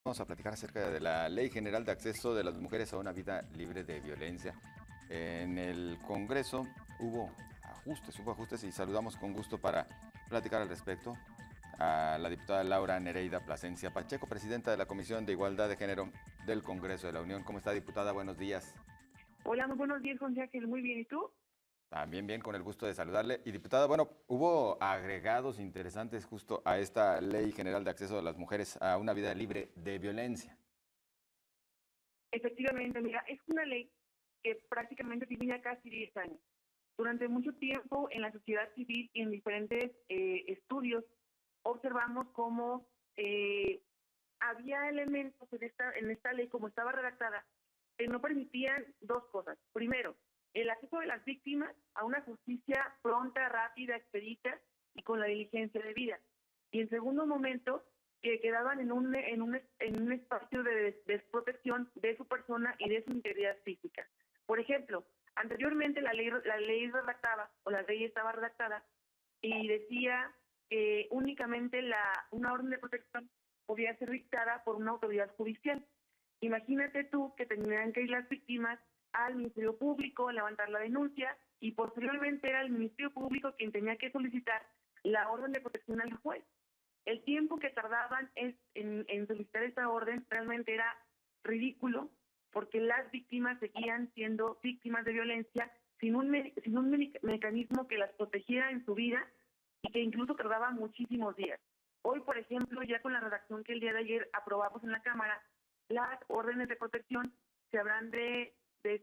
Vamos a platicar acerca de la Ley General de Acceso de las Mujeres a una Vida Libre de Violencia. En el Congreso hubo ajustes y saludamos con gusto para platicar al respecto a la diputada Laura Nereida Plasencia Pacheco, presidenta de la Comisión de Igualdad de Género del Congreso de la Unión. ¿Cómo está, diputada? Buenos días. Hola, muy buenos días, José Ángel. Muy bien, ¿y tú? También bien, con el gusto de saludarle. Y diputada, bueno, hubo agregados interesantes justo a esta Ley General de Acceso de las Mujeres a una Vida Libre de Violencia. Efectivamente, mira, es una ley que prácticamente tiene ya casi 10 años. Durante mucho tiempo en la sociedad civil y en diferentes estudios observamos cómo había elementos en esta ley, como estaba redactada, que no permitían dos cosas. Primero, el acceso de las víctimas a una justicia pronta, rápida, expedita y con la diligencia debida. Y en segundo momento, que quedaban en un espacio de desprotección de su persona y de su integridad física. Por ejemplo, anteriormente la ley redactaba, o la ley estaba redactada, y decía que únicamente una orden de protección podía ser dictada por una autoridad judicial. Imagínate tú que tendrían que ir las víctimas al Ministerio Público, levantar la denuncia, y posteriormente era el Ministerio Público quien tenía que solicitar la orden de protección al juez. El tiempo que tardaban en solicitar esta orden realmente era ridículo, porque las víctimas seguían siendo víctimas de violencia sin un mecanismo que las protegiera en su vida y que incluso tardaba muchísimos días. Hoy, por ejemplo, ya con la redacción que el día de ayer aprobamos en la Cámara, las órdenes de protección se habrán de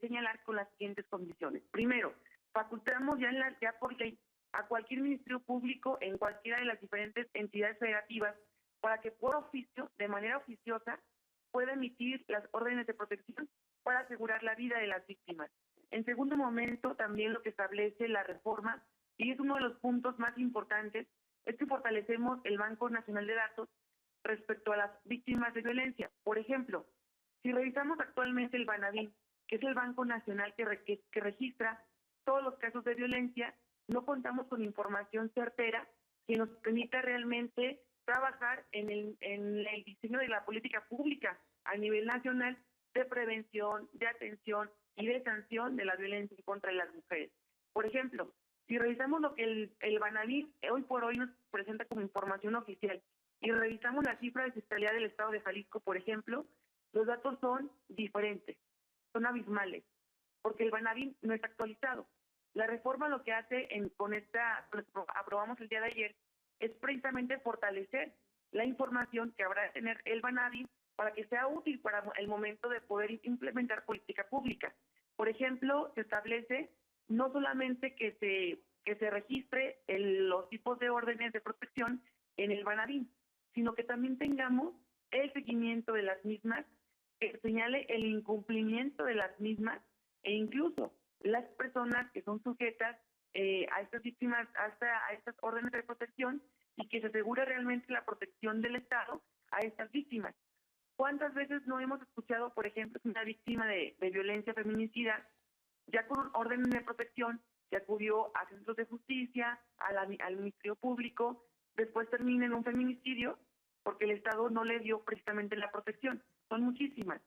señalar con las siguientes condiciones. Primero, facultamos ya por ley a cualquier ministerio público en cualquiera de las diferentes entidades federativas para que por oficio, de manera oficiosa, pueda emitir las órdenes de protección para asegurar la vida de las víctimas. En segundo momento, también lo que establece la reforma, y es uno de los puntos más importantes, es que fortalecemos el Banco Nacional de Datos respecto a las víctimas de violencia. Por ejemplo, si revisamos actualmente el Banavín, que es el Banco Nacional que registra todos los casos de violencia, no contamos con información certera que nos permita realmente trabajar en el diseño de la política pública a nivel nacional de prevención, de atención y de sanción de la violencia en contra de las mujeres. Por ejemplo, si revisamos lo que el Banavín hoy por hoy nos presenta como información oficial y revisamos la cifra de fiscalía del Estado de Jalisco, por ejemplo, los datos son diferentes, son abismales, porque el Banavín no está actualizado. La reforma lo que hace aprobamos el día de ayer, es precisamente fortalecer la información que habrá de tener el Banavín para que sea útil para el momento de poder implementar política pública. Por ejemplo, se establece no solamente que se registre los tipos de órdenes de protección en el Banavín, sino que también tengamos el seguimiento de las mismas, que señale el incumplimiento de las mismas e incluso las personas que son sujetas a estas víctimas, a estas órdenes de protección, y que se asegure realmente la protección del Estado a estas víctimas. ¿Cuántas veces no hemos escuchado, por ejemplo, que una víctima de violencia feminicida, ya con órdenes de protección, se acudió a centros de justicia, al Ministerio Público, después termina en un feminicidio porque el Estado no le dio precisamente la protección? Son muchísimas.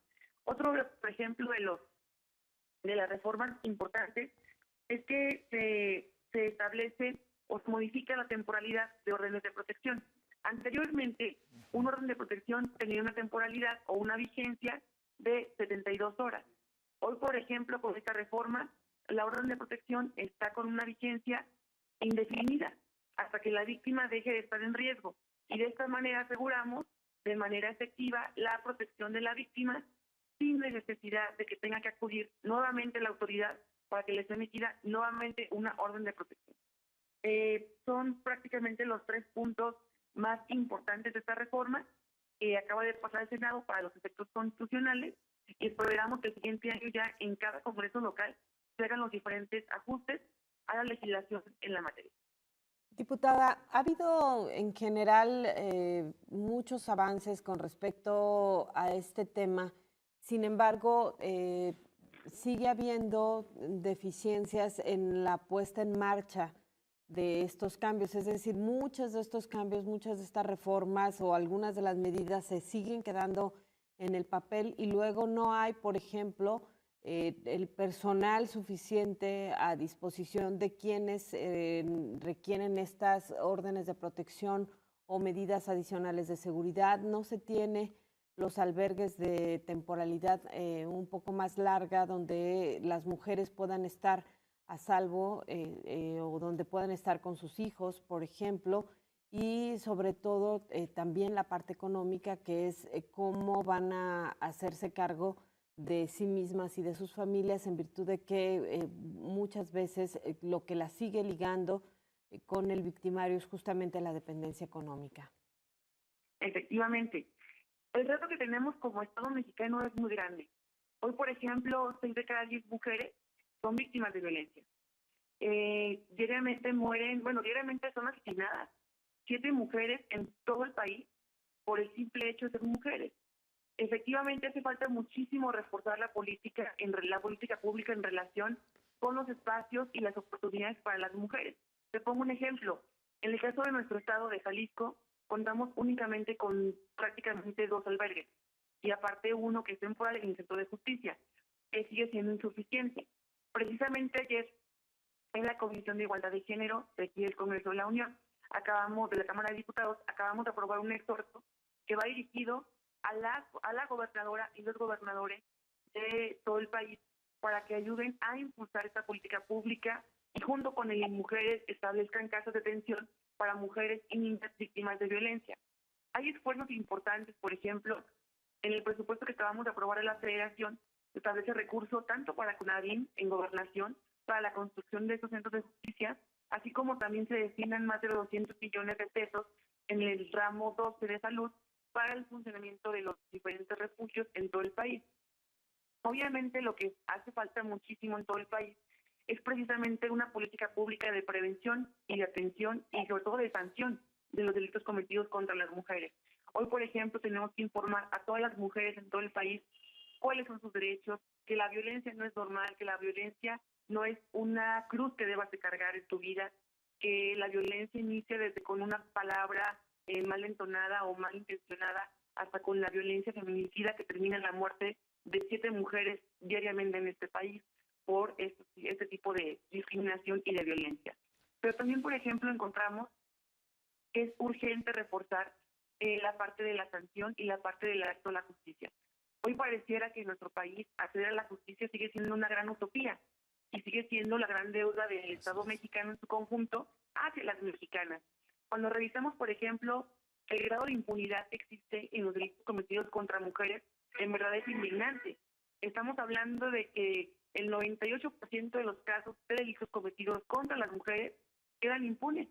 Otro, por ejemplo, de las reformas importantes es que se establece o se modifica la temporalidad de órdenes de protección. Anteriormente, un orden de protección tenía una temporalidad o una vigencia de 72 horas. Hoy, por ejemplo, con esta reforma, la orden de protección está con una vigencia indefinida hasta que la víctima deje de estar en riesgo. Y de esta manera aseguramos de manera efectiva la protección de la víctima sin necesidad de que tenga que acudir nuevamente a la autoridad para que les sea emitida nuevamente una orden de protección. Son prácticamente los 3 puntos más importantes de esta reforma que acaba de pasar al Senado para los efectos constitucionales, y esperamos que el siguiente año ya en cada congreso local se hagan los diferentes ajustes a la legislación en la materia. Diputada, ha habido en general muchos avances con respecto a este tema. Sin embargo, sigue habiendo deficiencias en la puesta en marcha de estos cambios. Es decir, muchos de estos cambios, muchas de estas reformas o algunas de las medidas se siguen quedando en el papel y luego no hay, por ejemplo, el personal suficiente a disposición de quienes requieren estas órdenes de protección o medidas adicionales de seguridad. No se tiene los albergues de temporalidad un poco más larga donde las mujeres puedan estar a salvo o donde puedan estar con sus hijos, por ejemplo, y sobre todo también la parte económica, que es cómo van a hacerse cargo de sí mismas y de sus familias, en virtud de que muchas veces lo que las sigue ligando con el victimario es justamente la dependencia económica. Efectivamente. El reto que tenemos como Estado mexicano es muy grande. Hoy, por ejemplo, 6 de cada 10 mujeres son víctimas de violencia. Diariamente diariamente son asesinadas 7 mujeres en todo el país por el simple hecho de ser mujeres. Efectivamente, hace falta muchísimo reforzar la política pública en relación con los espacios y las oportunidades para las mujeres. Te pongo un ejemplo. En el caso de nuestro estado de Jalisco, contamos únicamente con prácticamente 2 albergues, y aparte uno que es temporal en el Centro de Justicia, que sigue siendo insuficiente. Precisamente ayer, en la Comisión de Igualdad de Género de aquí del Congreso de la Unión, de la Cámara de Diputados, acabamos de aprobar un exhorto que va dirigido a la gobernadora y los gobernadores de todo el país para que ayuden a impulsar esta política pública y junto con el mujeres establezcan casas de atención para mujeres y niñas víctimas de violencia. Hay esfuerzos importantes, por ejemplo, en el presupuesto que acabamos de aprobar en la Federación, se establece recursos tanto para CONAVIM en gobernación, para la construcción de estos centros de justicia, así como también se destinan más de 200 millones de pesos en el ramo 12 de salud para el funcionamiento de los diferentes refugios en todo el país. Obviamente lo que hace falta muchísimo en todo el país es precisamente una política pública de prevención y de atención y sobre todo de sanción de los delitos cometidos contra las mujeres. Hoy, por ejemplo, tenemos que informar a todas las mujeres en todo el país cuáles son sus derechos, que la violencia no es normal, que la violencia no es una cruz que debas de cargar en tu vida, que la violencia inicia desde con una palabra mal entonada o mal intencionada hasta con la violencia feminicida que termina en la muerte de 7 mujeres diariamente en este país por este tipo de discriminación y de violencia. Pero también, por ejemplo, encontramos que es urgente reforzar la parte de la sanción y la parte del acceso a la justicia. Hoy pareciera que en nuestro país acceder a la justicia sigue siendo una gran utopía y sigue siendo la gran deuda del Estado mexicano en su conjunto hacia las mexicanas. Cuando revisamos, por ejemplo, el grado de impunidad que existe en los delitos cometidos contra mujeres, en verdad es indignante. Estamos hablando de que el 98% de los casos de delitos cometidos contra las mujeres quedan impunes.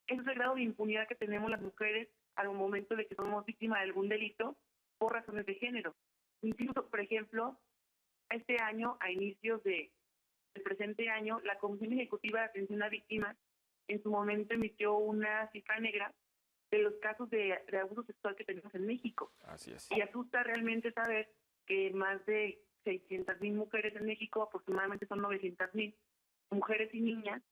Ese es el grado de impunidad que tenemos las mujeres al momento de que somos víctimas de algún delito por razones de género. Incluso, por ejemplo, este año, a inicios del presente año, la Comisión Ejecutiva de Atención a Víctimas en su momento emitió una cifra negra de los casos de abuso sexual que tenemos en México. Así es. Y asusta realmente saber que más de 600,000 mujeres en México, aproximadamente son 900,000 mujeres y niñas,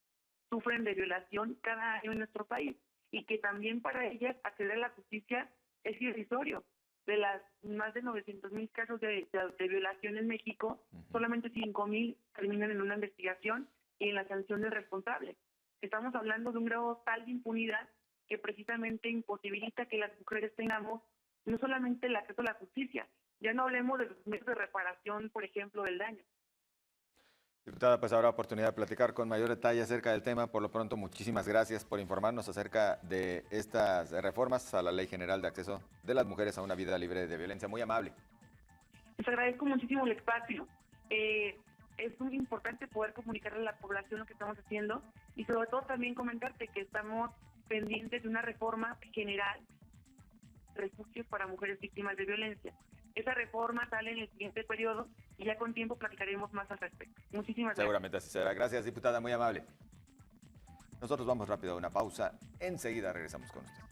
sufren de violación cada año en nuestro país y que también para ellas acceder a la justicia es irrisorio. De las más de 900,000 casos de violación en México, solamente 5,000 terminan en una investigación y en la sanción del responsable. Estamos hablando de un grado tal de impunidad que precisamente imposibilita que las mujeres tengamos no solamente el acceso a la justicia, ya no hablemos de los medios de reparación, por ejemplo, del daño. Diputada, pues habrá oportunidad de platicar con mayor detalle acerca del tema. Por lo pronto, muchísimas gracias por informarnos acerca de estas reformas a la Ley General de Acceso de las Mujeres a una Vida Libre de Violencia. Muy amable. Les agradezco muchísimo el espacio. Es muy importante poder comunicarle a la población lo que estamos haciendo y sobre todo también comentarte que estamos pendientes de una reforma general de refugios para mujeres víctimas de violencia. Esa reforma sale en el siguiente periodo y ya con tiempo platicaremos más al respecto. Muchísimas gracias. Seguramente así será. Gracias, diputada, muy amable. Nosotros vamos rápido a una pausa. Enseguida regresamos con usted.